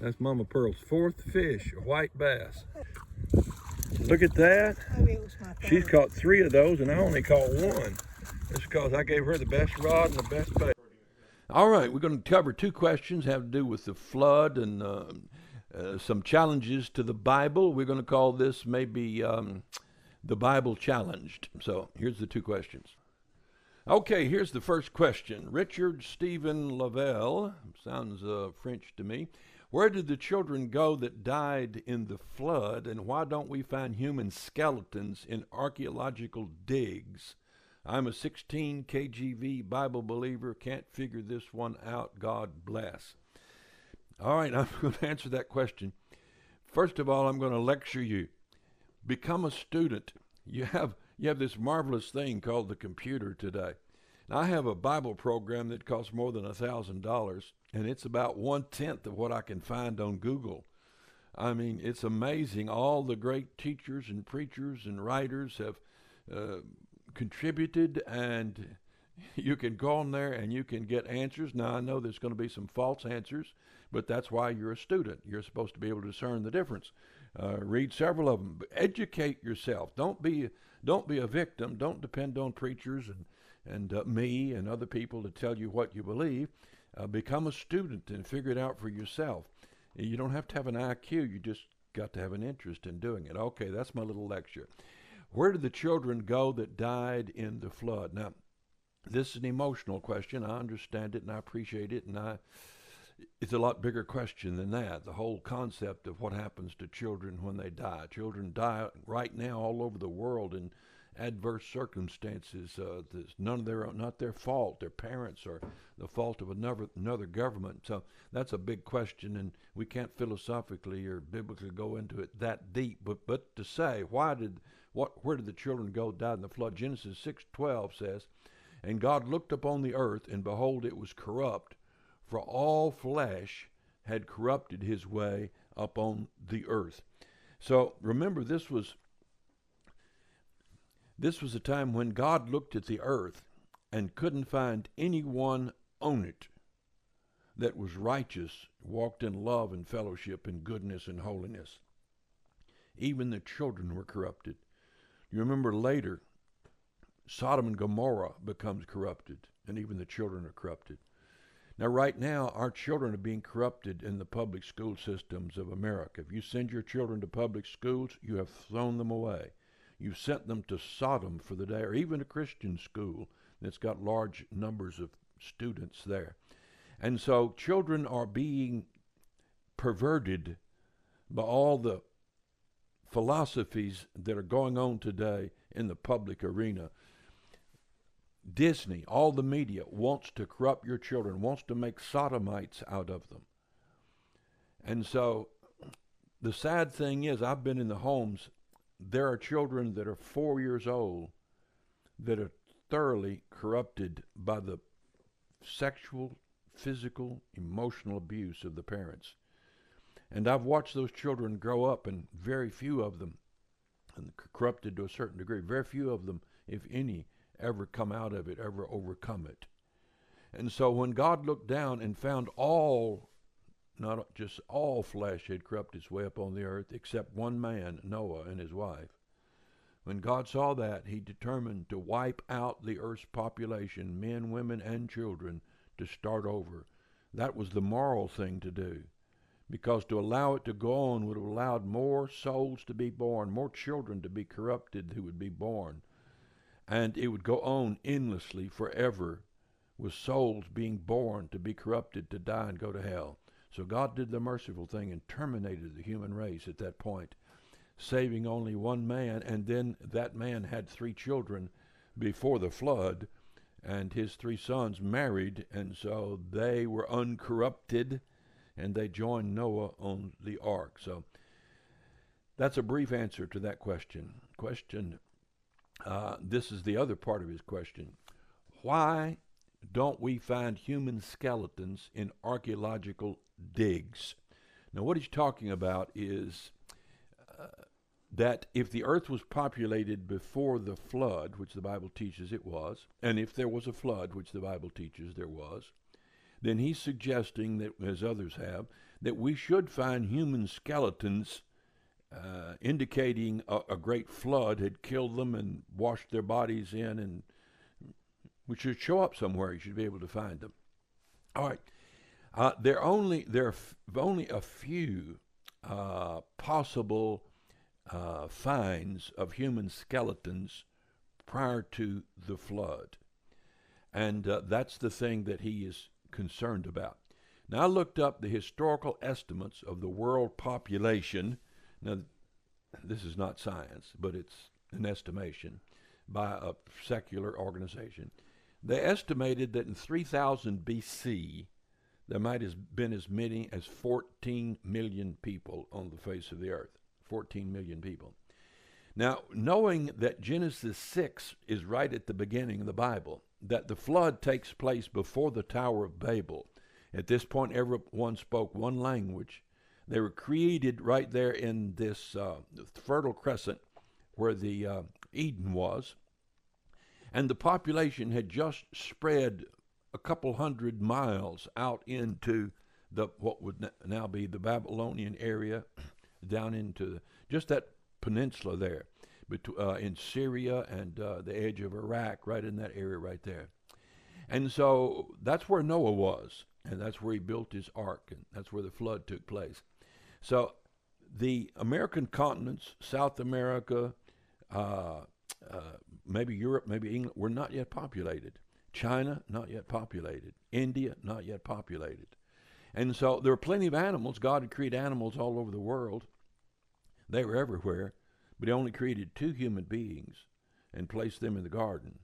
That's Mama Pearl's fourth fish, a white bass. Look at that. Maybe it was my third. She's caught 3 of those, and I only caught 1. That's because I gave her the best rod and the best bait. All right, we're going to cover 2 questions have to do with the flood and some challenges to the Bible. We're going to call this maybe the Bible Challenged. So here's the 2 questions. Okay, here's the first question. Richard Stephen Lavelle, sounds French to me. Where did the children go that died in the flood, and why don't we find human skeletons in archaeological digs? I'm a 16 KGV Bible believer. Can't figure this one out. God bless. All right, I'm going to answer that question. First of all, I'm going to lecture you. Become a student. You have this marvelous thing called the computer today. Now, I have a Bible program that costs more than $1,000, and it's about 1/10 of what I can find on Google. I mean, it's amazing. All the great teachers and preachers and writers have contributed, and you can go on there and you can get answers. Now, I know there's going to be some false answers, but that's why you're a student. You're supposed to be able to discern the difference. Read several of them. But educate yourself. Don't be a victim. Don't depend on preachers and me and other people to tell you what you believe. Become a student and figure it out for yourself. You don't have to have an IQ. You just got to have an interest in doing it. Okay, that's my little lecture. Where did the children go that died in the flood? Now, this is an emotional question. I understand it and I appreciate it, and it's a lot bigger question than that. The whole concept of what happens to children when they die. Children die right now all over the world in adverse circumstances. Not their fault. Their parents are the fault of another government. So that's a big question, and we can't philosophically or biblically go into it that deep. But to say where did the children go that died in the flood? Genesis 6:12 says, "And God looked upon the earth, and behold, it was corrupt, for all flesh had corrupted his way upon the earth." So remember, this was a time when God looked at the earth and couldn't find anyone on it that was righteous, walked in love and fellowship and goodness and holiness. Even the children were corrupted. You remember later, Sodom and Gomorrah becomes corrupted, and even the children are corrupted. Now, right now, our children are being corrupted in the public school systems of America. If you send your children to public schools, you have thrown them away. You've sent them to Sodom for the day, or even a Christian school that's got large numbers of students there. And so children are being perverted by all the philosophies that are going on today in the public arena. Disney, all the media wants to corrupt your children, wants to make sodomites out of them. And so the sad thing is, I've been in the homes. There are children that are 4 years old that are thoroughly corrupted by the sexual, physical, emotional abuse of the parents. And I've watched those children grow up, and very few of them, and corrupted to a certain degree, very few of them, if any, ever come out of it, ever overcome it. And so when God looked down and found not just all flesh had corrupted its way upon the earth, except one man, Noah, and his wife. When God saw that, he determined to wipe out the earth's population, men, women, and children, to start over. That was the moral thing to do, because to allow it to go on would have allowed more souls to be born, more children to be corrupted who would be born. And it would go on endlessly forever, with souls being born to be corrupted, to die and go to hell. So God did the merciful thing and terminated the human race at that point, saving only one man. And then that man had 3 children before the flood, and his 3 sons married, and so they were uncorrupted, and they joined Noah on the ark. So that's a brief answer to that question. This is the other part of his question. Why don't we find human skeletons in archaeological digs? Now, what he's talking about is that if the earth was populated before the flood, which the Bible teaches it was, and if there was a flood, which the Bible teaches there was, then he's suggesting that, as others have, that we should find human skeletons indicating a great flood had killed them and washed their bodies in, and which should show up somewhere. You should be able to find them. All right. There are only a few possible finds of human skeletons prior to the flood, and that's the thing that he is concerned about. Now, I looked up the historical estimates of the world population. Now, this is not science, but it's an estimation by a secular organization. They estimated that in 3000 BC, there might have been as many as 14 million people on the face of the earth. 14 million people. Now, knowing that Genesis 6 is right at the beginning of the Bible, that the flood takes place before the Tower of Babel. At this point, everyone spoke one language. They were created right there in this Fertile Crescent where the Eden was. And the population had just spread a couple 100 miles out into what would now be the Babylonian area, down into just that peninsula there, in Syria and the edge of Iraq, right in that area right there. And so that's where Noah was, and that's where he built his ark, and that's where the flood took place. So the American continents, South America, maybe Europe, maybe England, were not yet populated. China, not yet populated. India, not yet populated. And so there were plenty of animals. God had created animals all over the world. They were everywhere, but he only created 2 human beings and placed them in the garden.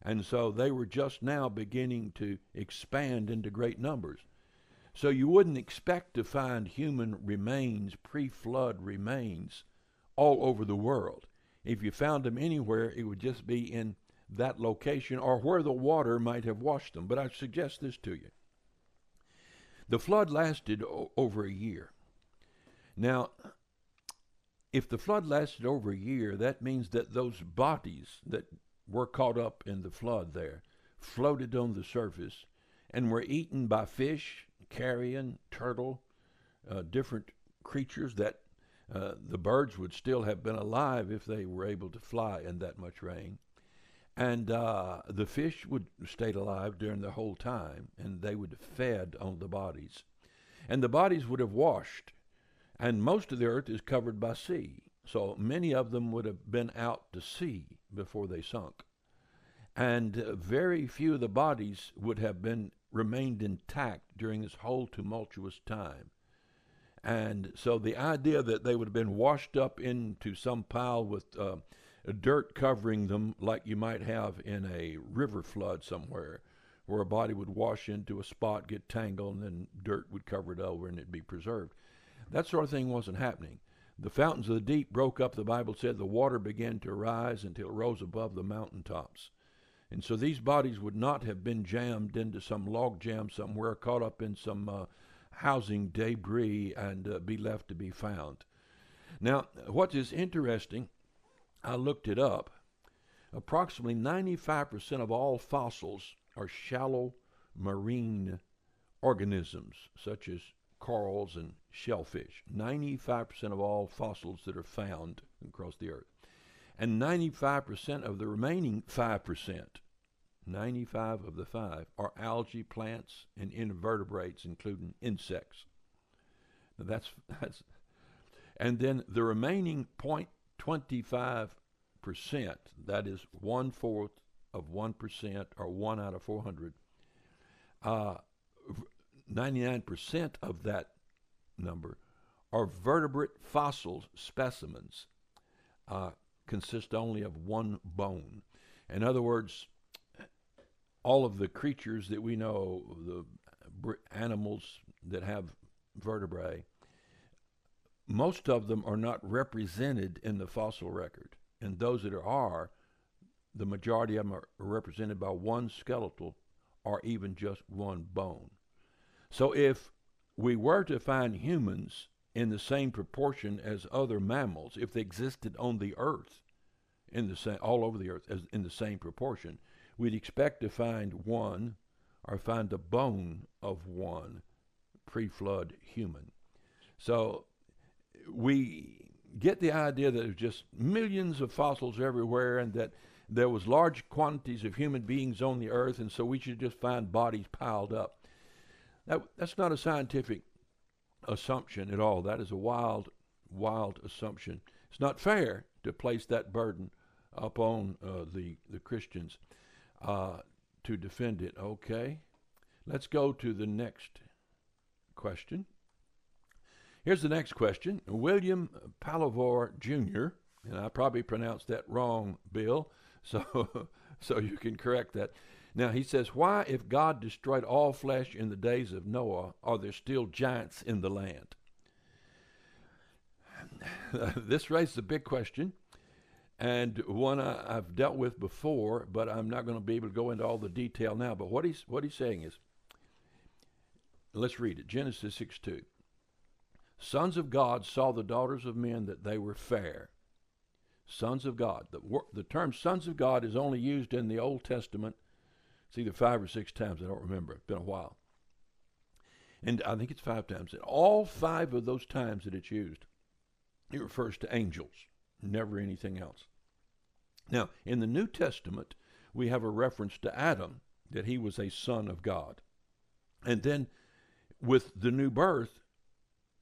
And so they were just now beginning to expand into great numbers. So you wouldn't expect to find human remains, pre-flood remains, all over the world. If you found them anywhere, it would just be in that location or where the water might have washed them. But I suggest this to you. The flood lasted over a year. Now, if the flood lasted over a year, that means that those bodies that were caught up in the flood there floated on the surface and were eaten by fish, carrion, turtle, different creatures that the birds would still have been alive if they were able to fly in that much rain. And the fish would stay alive during the whole time, and they would have fed on the bodies. And the bodies would have washed. And most of the earth is covered by sea. So many of them would have been out to sea before they sunk. And very few of the bodies would have remained intact during this whole tumultuous time. And so the idea that they would have been washed up into some pile with dirt covering them, like you might have in a river flood somewhere, where a body would wash into a spot, get tangled, and then dirt would cover it over and it'd be preserved. That sort of thing wasn't happening. The fountains of the deep broke up, the Bible said. The water began to rise until it rose above the mountaintops. And so these bodies would not have been jammed into some log jam somewhere, caught up in some housing debris, and be left to be found. Now, what is interesting, I looked it up. Approximately 95% of all fossils are shallow marine organisms, such as corals and shellfish. 95% of all fossils that are found across the earth. And 95% of the remaining 5%, 95 of the 5, are algae, plants, and invertebrates, including insects. Now that's and then the remaining 0.25%, that is 1/4 of 1%, or 1 out of 400, 99% of that number are vertebrate fossil specimens, consist only of one bone. In other words, all of the creatures that we know, the animals that have vertebrae, most of them are not represented in the fossil record. And those that are, the majority of them are represented by one skeletal or even just one bone. So if we were to find humans in the same proportion as other mammals, if they existed on the earth, all over the earth, in the same proportion, we'd expect to find 1 or find a bone of one pre-flood human. So we get the idea that there's just millions of fossils everywhere and that there was large quantities of human beings on the earth, and so we should just find bodies piled up. That's not a scientific assumption at all. That is a wild, wild assumption. It's not fair to place that burden upon the Christians to defend it. Okay, let's go to the next question. Here's the next question. William Palavor Jr., and I probably pronounced that wrong, Bill, so you can correct that. Now, he says, why, if God destroyed all flesh in the days of Noah, are there still giants in the land? This raises a big question, and one I've dealt with before, but I'm not going to be able to go into all the detail now. But what he's saying is, let's read it. Genesis 6:2. Sons of God saw the daughters of men that they were fair. Sons of God. The term sons of God is only used in the Old Testament. It's either 5 or 6 times. I don't remember. It's been a while. And I think it's 5 times. And all 5 of those times that it's used, it refers to angels, never anything else. Now, in the New Testament, we have a reference to Adam, that he was a son of God. And then with the new birth,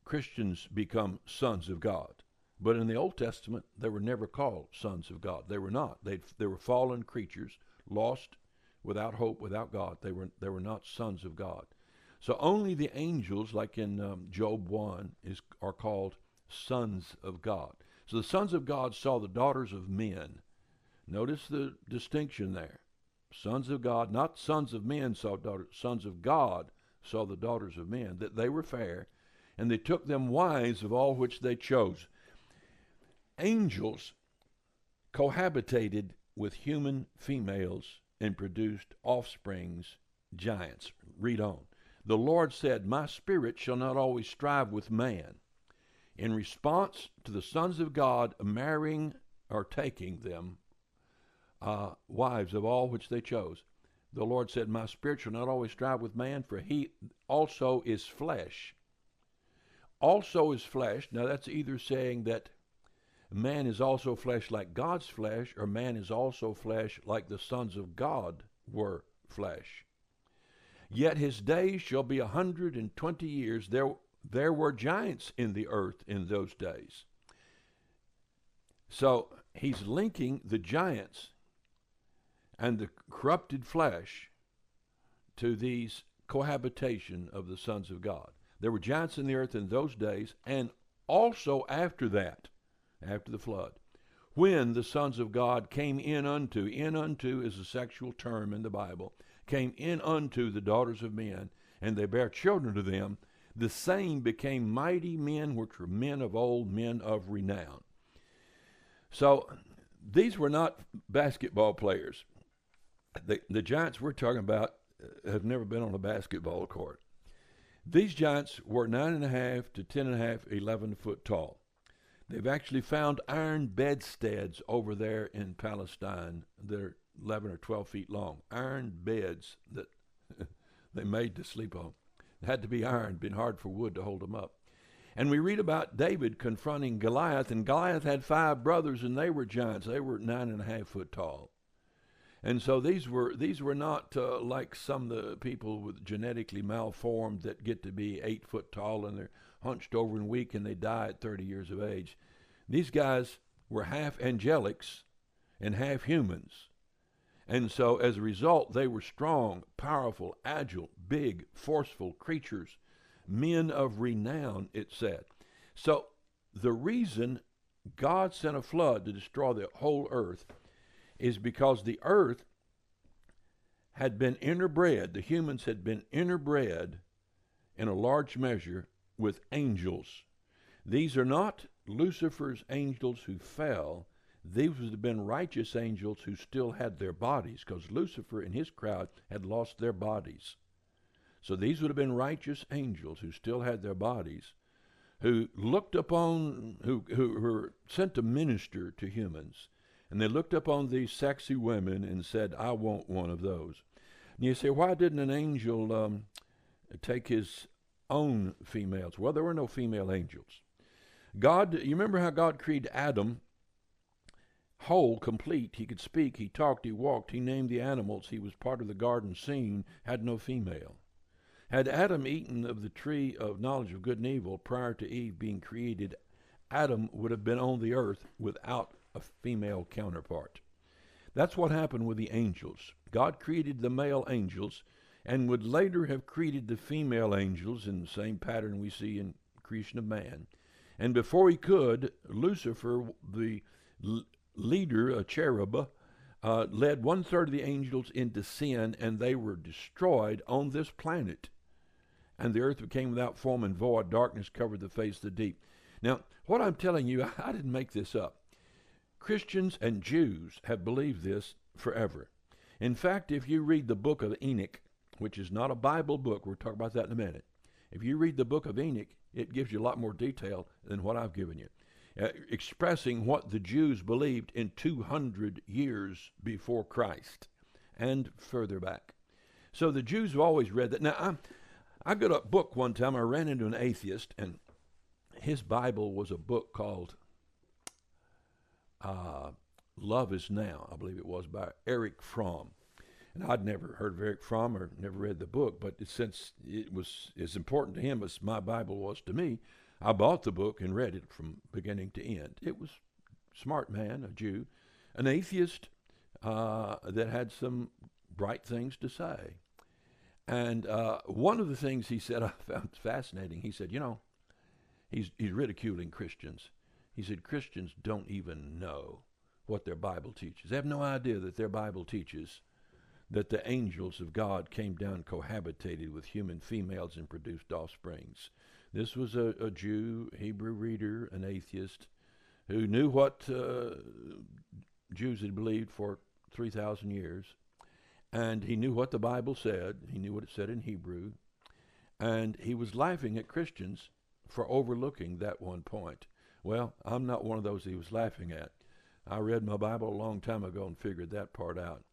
Christians become sons of God. But in the Old Testament, they were never called sons of God. They were not. They were fallen creatures, lost, without hope, without God. They were not sons of God. So only the angels, like in Job 1, are called sons of God. So the sons of God saw the daughters of men. Notice the distinction there. Sons of God, not sons of men saw daughters. Sons of God saw the daughters of men, that they were fair, and they took them wives of all which they chose. Angels cohabitated with human females and produced offsprings, giants. Read on. The Lord said, my spirit shall not always strive with man. In response to the sons of God marrying or taking them wives of all which they chose, the Lord said, my spirit shall not always strive with man, for he also is flesh. Also is flesh. Now that's either saying that man is also flesh like God's flesh, or man is also flesh like the sons of God were flesh. Yet his days shall be 120 years. There were giants in the earth in those days. So he's linking the giants and the corrupted flesh to these cohabitation of the sons of God. There were giants in the earth in those days, and also after that, after the flood, when the sons of God came in unto is a sexual term in the Bible, came in unto the daughters of men, and they bare children to them, the same became mighty men, which were men of old, men of renown. So these were not basketball players. The giants we're talking about have never been on a basketball court. These giants were 9.5 to 10.5, 11 foot tall. They've actually found iron bedsteads over there in Palestine that are 11 or 12 feet long. Iron beds that they made to sleep on. It had to be iron, been hard for wood to hold them up. And we read about David confronting Goliath, and Goliath had 5 brothers, and they were giants. They were 9.5 foot tall. And so these were not like some of the people with genetically malformed that get to be 8 foot tall and they're hunched over and weak and they die at 30 years of age. These guys were half angelics and half humans. And so as a result, they were strong, powerful, agile, big, forceful creatures, men of renown, it said. So the reason God sent a flood to destroy the whole earth is because the earth had been interbred, the humans had been interbred in a large measure with angels. These are not Lucifer's angels who fell. These would have been righteous angels who still had their bodies, because Lucifer and his crowd had lost their bodies. So these would have been righteous angels who still had their bodies, who looked upon, who were sent to minister to humans. And they looked upon these sexy women and said, I want one of those. And you say, why didn't an angel take his own females? Well, there were no female angels. God, you remember how God created Adam whole, complete. He could speak, he talked, he walked, he named the animals. He was part of the garden scene, had no female. Had Adam eaten of the tree of knowledge of good and evil prior to Eve being created, Adam would have been on the earth without a female counterpart. That's what happened with the angels. God created the male angels and would later have created the female angels in the same pattern we see in creation of man. And before he could, Lucifer, the leader, a cherub, led 1/3 of the angels into sin, and they were destroyed on this planet. And the earth became without form and void. Darkness covered the face of the deep. Now, what I'm telling you, I didn't make this up. Christians and Jews have believed this forever. In fact, if you read the book of Enoch, which is not a Bible book, we'll talk about that in a minute. If you read the book of Enoch, it gives you a lot more detail than what I've given you, expressing what the Jews believed in 200 years before Christ and further back. So the Jews have always read that. Now, I got a book one time. I ran into an atheist, and his Bible was a book called Love Is Now, I believe it was, by Erich Fromm. And I'd never heard of Erich Fromm or never read the book, but since it was as important to him as my Bible was to me, I bought the book and read it from beginning to end. It was a smart man, a Jew, an atheist that had some bright things to say. And one of the things he said I found fascinating, he said, you know, he's ridiculing Christians. He said, Christians don't even know what their Bible teaches. They have no idea that their Bible teaches that the angels of God came down, cohabitated with human females, and produced offsprings. This was a Jew, Hebrew reader, an atheist, who knew what Jews had believed for 3,000 years. And he knew what the Bible said. He knew what it said in Hebrew. And he was laughing at Christians for overlooking that one point. Well, I'm not one of those he was laughing at. I read my Bible a long time ago and figured that part out.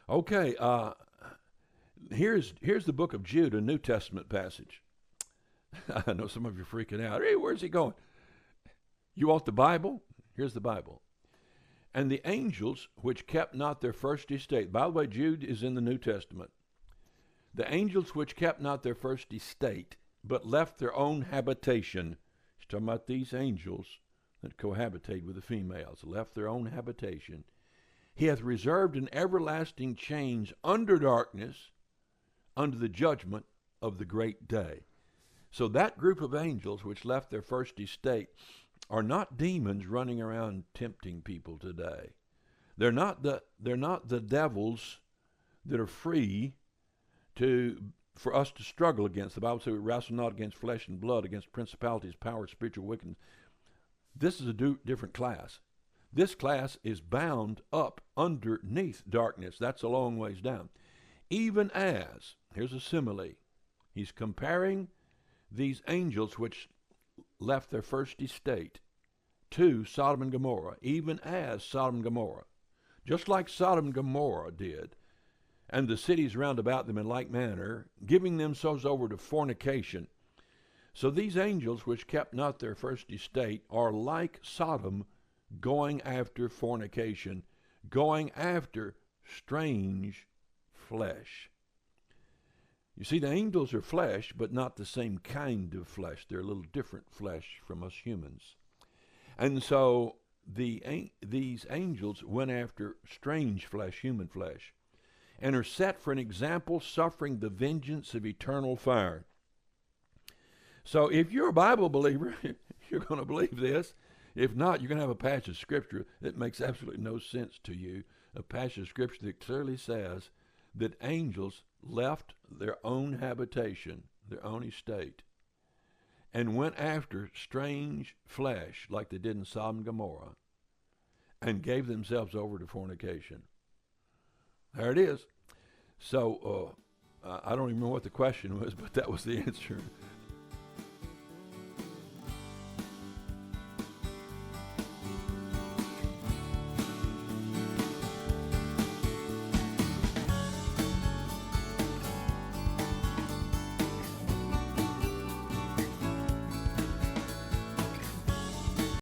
Okay, here's the book of Jude, a New Testament passage. I know some of you are freaking out. Hey, where's he going? You want the Bible? Here's the Bible. And the angels which kept not their first estate. By the way, Jude is in the New Testament. The angels which kept not their first estate, but left their own habitation. He's talking about these angels that cohabitate with the females, left their own habitation. He hath reserved an everlasting change under darkness, under the judgment of the great day. So that group of angels which left their first estate are not demons running around tempting people today. They're not the devils that are free for us to struggle against. The Bible says we wrestle not against flesh and blood, against principalities, powers, spiritual wickedness. This is a different class. This class is bound up underneath darkness. That's a long ways down. Even as, here's a simile, he's comparing these angels which left their first estate to Sodom and Gomorrah, even as Sodom and Gomorrah. Just like Sodom and Gomorrah did, and the cities round about them in like manner, giving themselves over to fornication. So these angels which kept not their first estate are like Sodom, going after fornication, going after strange flesh. You see, the angels are flesh, but not the same kind of flesh. They're a little different flesh from us humans. And so these angels went after strange flesh, human flesh, and are set for an example, suffering the vengeance of eternal fire. So if you're a Bible believer, you're going to believe this. If not, you're going to have a passage of Scripture that makes absolutely no sense to you, a passage of Scripture that clearly says that angels left their own habitation, their own estate, and went after strange flesh like they did in Sodom and Gomorrah, and gave themselves over to fornication. There it is. So I don't even remember what the question was, but that was the answer.